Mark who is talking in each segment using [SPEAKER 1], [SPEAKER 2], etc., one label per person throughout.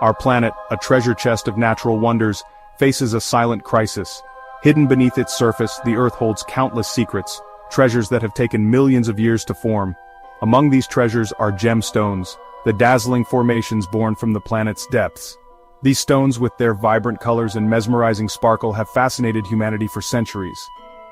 [SPEAKER 1] Our planet, a treasure chest of natural wonders, faces a silent crisis. Hidden beneath its surface, the Earth holds countless secrets, treasures that have taken millions of years to form. Among these treasures are gemstones, the dazzling formations born from the planet's depths. These stones, with their vibrant colors and mesmerizing sparkle, have fascinated humanity for centuries.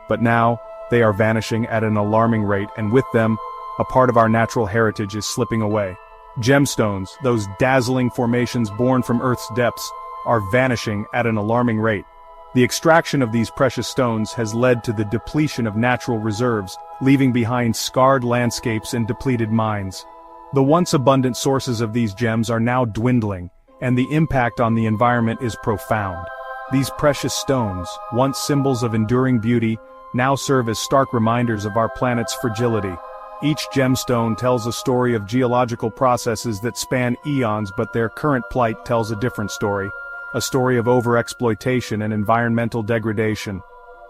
[SPEAKER 1] But now, they are vanishing at an alarming rate, and with them, a part of our natural heritage is slipping away. Gemstones, those dazzling formations born from Earth's depths, are vanishing at an alarming rate. The extraction of these precious stones has led to the depletion of natural reserves, leaving behind scarred landscapes and depleted mines. The once abundant sources of these gems are now dwindling, and the impact on the environment is profound. These precious stones, once symbols of enduring beauty, now serve as stark reminders of our planet's fragility. Each gemstone tells a story of geological processes that span eons, but their current plight tells a different story. A story of overexploitation and environmental degradation.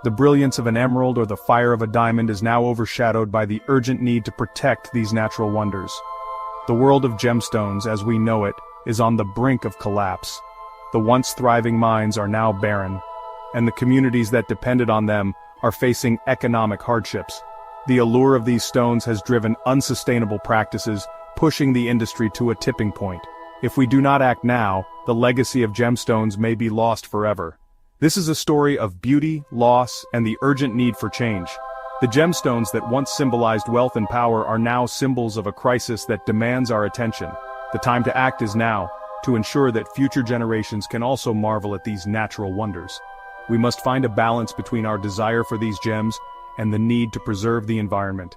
[SPEAKER 1] The brilliance of an emerald or the fire of a diamond is now overshadowed by the urgent need to protect these natural wonders. The world of gemstones, as we know it, is on the brink of collapse. The once thriving mines are now barren, and the communities that depended on them are facing economic hardships. The allure of these stones has driven unsustainable practices, pushing the industry to a tipping point. If we do not act now, the legacy of gemstones may be lost forever. This is a story of beauty, loss, and the urgent need for change. The gemstones that once symbolized wealth and power are now symbols of a crisis that demands our attention. The time to act is now, to ensure that future generations can also marvel at these natural wonders. We must find a balance between our desire for these gems and the need to preserve the environment.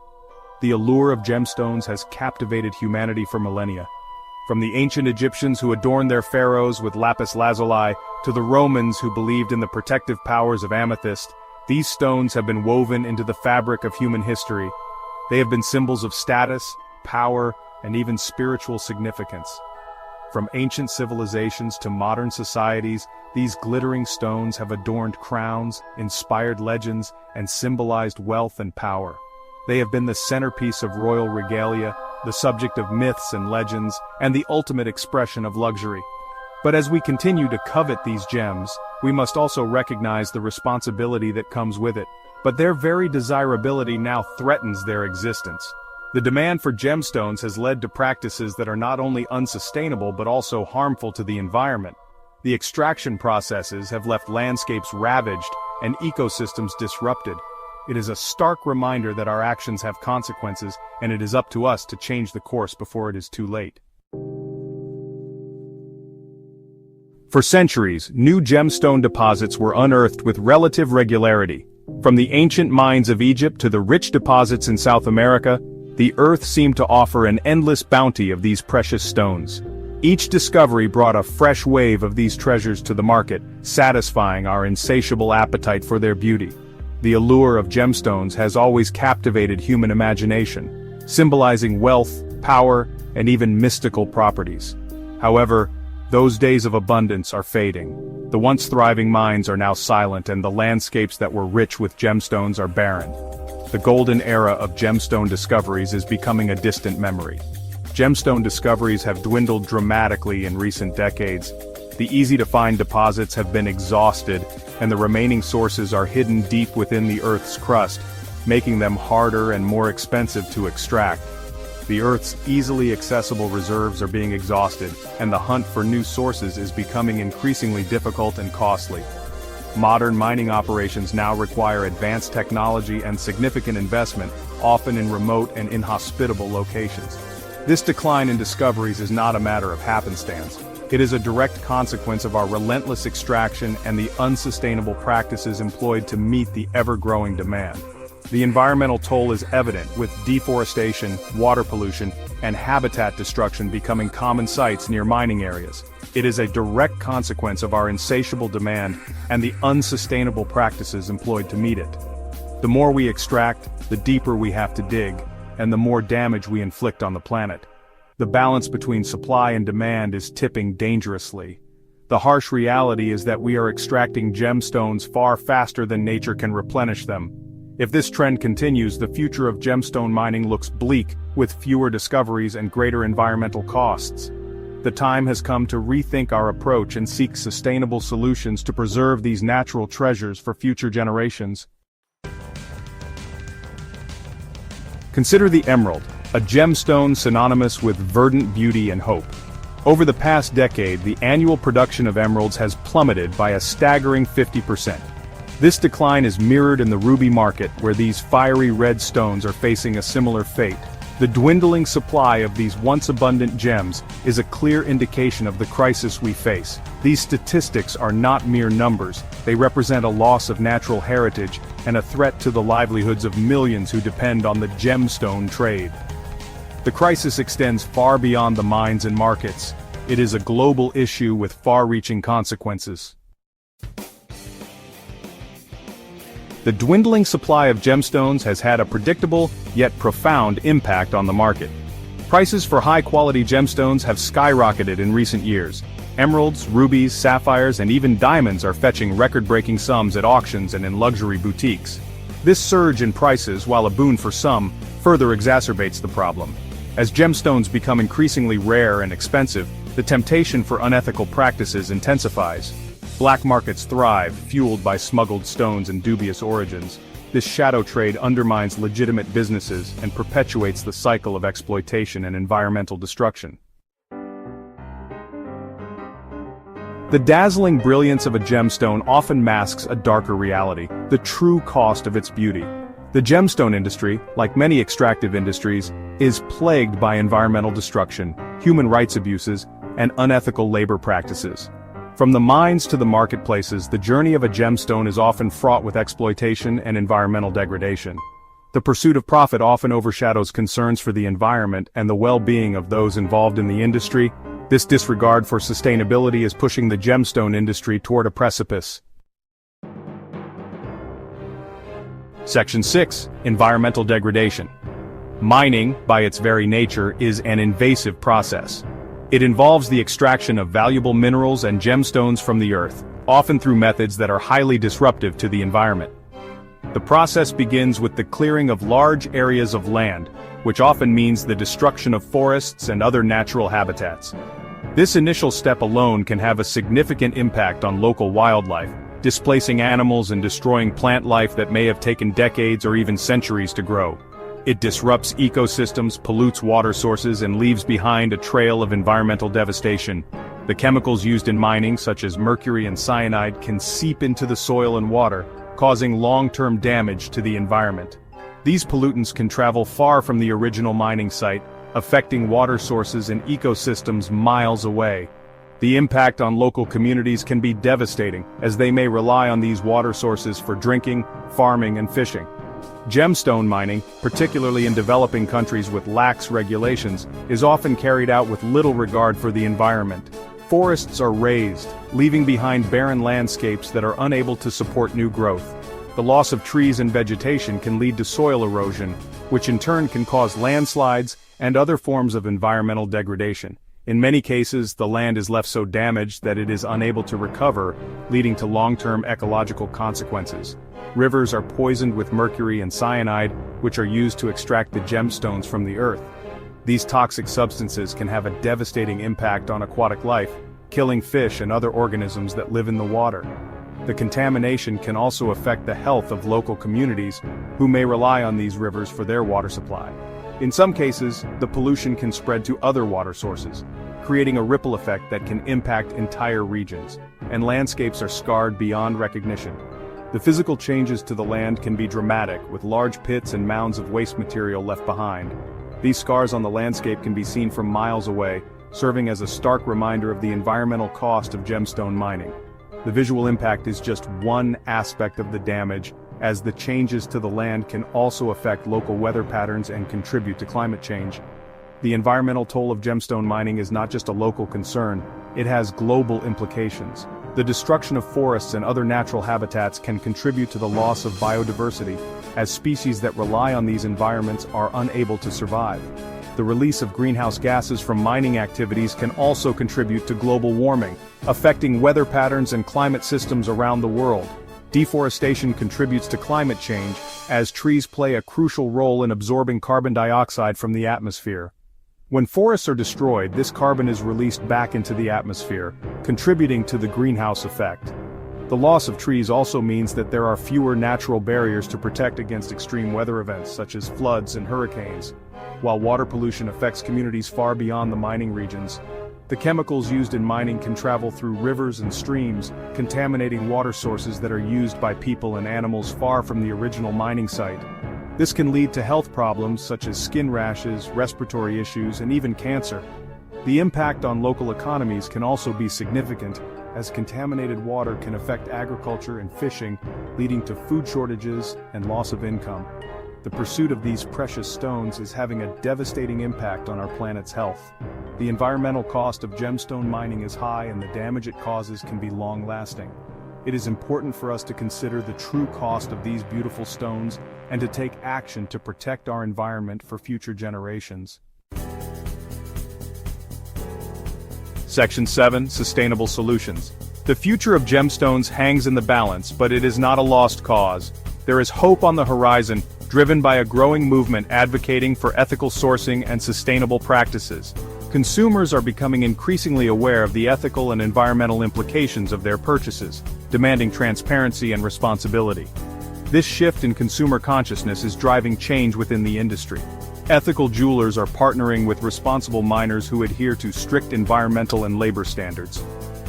[SPEAKER 1] The allure of gemstones has captivated humanity for millennia. From the ancient Egyptians who adorned their pharaohs with lapis lazuli, to the Romans who believed in the protective powers of amethyst, these stones have been woven into the fabric of human history. They have been symbols of status, power, and even spiritual significance. From ancient civilizations to modern societies, these glittering stones have adorned crowns, inspired legends, and symbolized wealth and power. They have been the centerpiece of royal regalia, the subject of myths and legends, and the ultimate expression of luxury. But as we continue to covet these gems, we must also recognize the responsibility that comes with it. But their very desirability now threatens their existence. The demand for gemstones has led to practices that are not only unsustainable but also harmful to the environment. The extraction processes have left landscapes ravaged and ecosystems disrupted. It is a stark reminder that our actions have consequences, and it is up to us to change the course before it is too late. For centuries, new gemstone deposits were unearthed with relative regularity. From the ancient mines of Egypt to the rich deposits in South America, the earth seemed to offer an endless bounty of these precious stones. Each discovery brought a fresh wave of these treasures to the market, satisfying our insatiable appetite for their beauty. The allure of gemstones has always captivated human imagination, symbolizing wealth, power, and even mystical properties. However, those days of abundance are fading. The once thriving mines are now silent, and the landscapes that were rich with gemstones are barren. The golden era of gemstone discoveries is becoming a distant memory. Gemstone discoveries have dwindled dramatically in recent decades. The easy-to-find deposits have been exhausted, and the remaining sources are hidden deep within the Earth's crust, making them harder and more expensive to extract. The Earth's easily accessible reserves are being exhausted, and the hunt for new sources is becoming increasingly difficult and costly. Modern mining operations now require advanced technology and significant investment, often in remote and inhospitable locations. This decline in discoveries is not a matter of happenstance. It is a direct consequence of our relentless extraction and the unsustainable practices employed to meet the ever-growing demand. The environmental toll is evident, with deforestation, water pollution, and habitat destruction becoming common sights near mining areas. It is a direct consequence of our insatiable demand and the unsustainable practices employed to meet it. The more we extract, the deeper we have to dig, and the more damage we inflict on the planet. The balance between supply and demand is tipping dangerously. The harsh reality is that we are extracting gemstones far faster than nature can replenish them. If this trend continues, the future of gemstone mining looks bleak, with fewer discoveries and greater environmental costs. the time has come to rethink our approach and seek sustainable solutions to preserve these natural treasures for future generations. Consider the emerald, a gemstone synonymous with verdant beauty and hope. Over the past decade, the annual production of emeralds has plummeted by a staggering 50%. This decline is mirrored in the ruby market, where these fiery red stones are facing a similar fate. The dwindling supply of these once-abundant gems is a clear indication of the crisis we face. These statistics are not mere numbers, they represent a loss of natural heritage and a threat to the livelihoods of millions who depend on the gemstone trade. The crisis extends far beyond the mines and markets. It is a global issue with far-reaching consequences. The dwindling supply of gemstones has had a predictable, yet profound impact on the market. Prices for high-quality gemstones have skyrocketed in recent years. Emeralds, rubies, sapphires, and even diamonds are fetching record-breaking sums at auctions and in luxury boutiques. This surge in prices, while a boon for some, further exacerbates the problem. As gemstones become increasingly rare and expensive, the temptation for unethical practices intensifies. Black markets thrive, fueled by smuggled stones and dubious origins. This shadow trade undermines legitimate businesses and perpetuates the cycle of exploitation and environmental destruction. The dazzling brilliance of a gemstone often masks a darker reality, the true cost of its beauty. The gemstone industry, like many extractive industries, is plagued by environmental destruction, human rights abuses, and unethical labor practices. From the mines to the marketplaces, the journey of a gemstone is often fraught with exploitation and environmental degradation. The pursuit of profit often overshadows concerns for the environment and the well-being of those involved in the industry. This disregard for sustainability is pushing the gemstone industry toward a precipice. Section 6. Environmental degradation. Mining, by its very nature, is an invasive process. It involves the extraction of valuable minerals and gemstones from the earth, often through methods that are highly disruptive to the environment. The process begins with the clearing of large areas of land, which often means the destruction of forests and other natural habitats. This initial step alone can have a significant impact on local wildlife, displacing animals and destroying plant life that may have taken decades or even centuries to grow. It disrupts ecosystems, pollutes water sources, and leaves behind a trail of environmental devastation. The chemicals used in mining, such as mercury and cyanide, can seep into the soil and water, causing long-term damage to the environment. These pollutants can travel far from the original mining site, affecting water sources and ecosystems miles away. The impact on local communities can be devastating, as they may rely on these water sources for drinking, farming, and fishing. Gemstone mining, particularly in developing countries with lax regulations, is often carried out with little regard for the environment. Forests are razed, leaving behind barren landscapes that are unable to support new growth. The loss of trees and vegetation can lead to soil erosion, which in turn can cause landslides and other forms of environmental degradation. In many cases, the land is left so damaged that it is unable to recover, leading to long-term ecological consequences. Rivers are poisoned with mercury and cyanide, which are used to extract the gemstones from the earth. These toxic substances can have a devastating impact on aquatic life, killing fish and other organisms that live in the water. The contamination can also affect the health of local communities, who may rely on these rivers for their water supply. In some cases, the pollution can spread to other water sources, creating a ripple effect that can impact entire regions, and landscapes are scarred beyond recognition. The physical changes to the land can be dramatic, with large pits and mounds of waste material left behind. These scars on the landscape can be seen from miles away, serving as a stark reminder of the environmental cost of gemstone mining. The visual impact is just one aspect of the damage, as the changes to the land can also affect local weather patterns and contribute to climate change. The environmental toll of gemstone mining is not just a local concern, it has global implications. The destruction of forests and other natural habitats can contribute to the loss of biodiversity, as species that rely on these environments are unable to survive. The release of greenhouse gases from mining activities can also contribute to global warming, affecting weather patterns and climate systems around the world. Deforestation contributes to climate change, as trees play a crucial role in absorbing carbon dioxide from the atmosphere. When forests are destroyed, this carbon is released back into the atmosphere, contributing to the greenhouse effect. The loss of trees also means that there are fewer natural barriers to protect against extreme weather events such as floods and hurricanes. While water pollution affects communities far beyond the mining regions, the chemicals used in mining can travel through rivers and streams, contaminating water sources that are used by people and animals far from the original mining site. This can lead to health problems such as skin rashes, respiratory issues, and even cancer. The impact on local economies can also be significant, as contaminated water can affect agriculture and fishing, leading to food shortages and loss of income. The pursuit of these precious stones is having a devastating impact on our planet's health. The environmental cost of gemstone mining is high, and the damage it causes can be long-lasting. It is important for us to consider the true cost of these beautiful stones and to take action to protect our environment for future generations. Section 7. Sustainable Solutions. The future of gemstones hangs in the balance, but it is not a lost cause. There is hope on the horizon, driven by a growing movement advocating for ethical sourcing and sustainable practices. Consumers are becoming increasingly aware of the ethical and environmental implications of their purchases, demanding transparency and responsibility. This shift in consumer consciousness is driving change within the industry. Ethical jewelers are partnering with responsible miners who adhere to strict environmental and labor standards.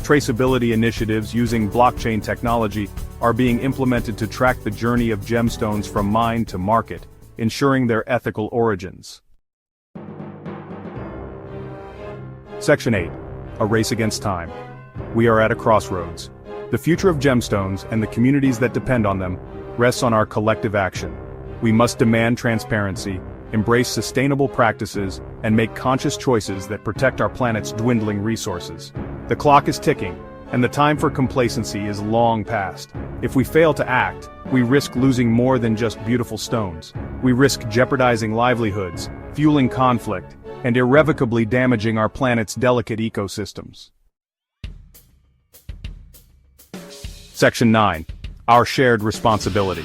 [SPEAKER 1] Traceability initiatives using blockchain technology are being implemented to track the journey of gemstones from mine to market, ensuring their ethical origins. Section 8. A race against time. We are at a crossroads. The future of gemstones, and the communities that depend on them, rests on our collective action. We must demand transparency, embrace sustainable practices, and make conscious choices that protect our planet's dwindling resources. The clock is ticking, and the time for complacency is long past. If we fail to act, we risk losing more than just beautiful stones. We risk jeopardizing livelihoods, fueling conflict, and irrevocably damaging our planet's delicate ecosystems. Section 9. Our shared responsibility.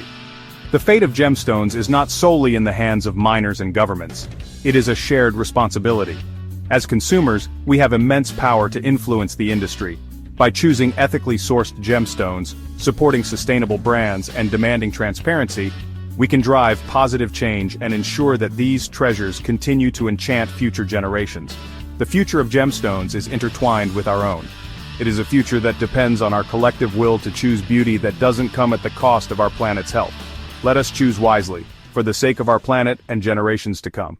[SPEAKER 1] The fate of gemstones is not solely in the hands of miners and governments. It is a shared responsibility. As consumers, we have immense power to influence the industry. By choosing ethically sourced gemstones, supporting sustainable brands, and demanding transparency, we can drive positive change and ensure that these treasures continue to enchant future generations. The future of gemstones is intertwined with our own. It is a future that depends on our collective will to choose beauty that doesn't come at the cost of our planet's health. Let us choose wisely, for the sake of our planet and generations to come.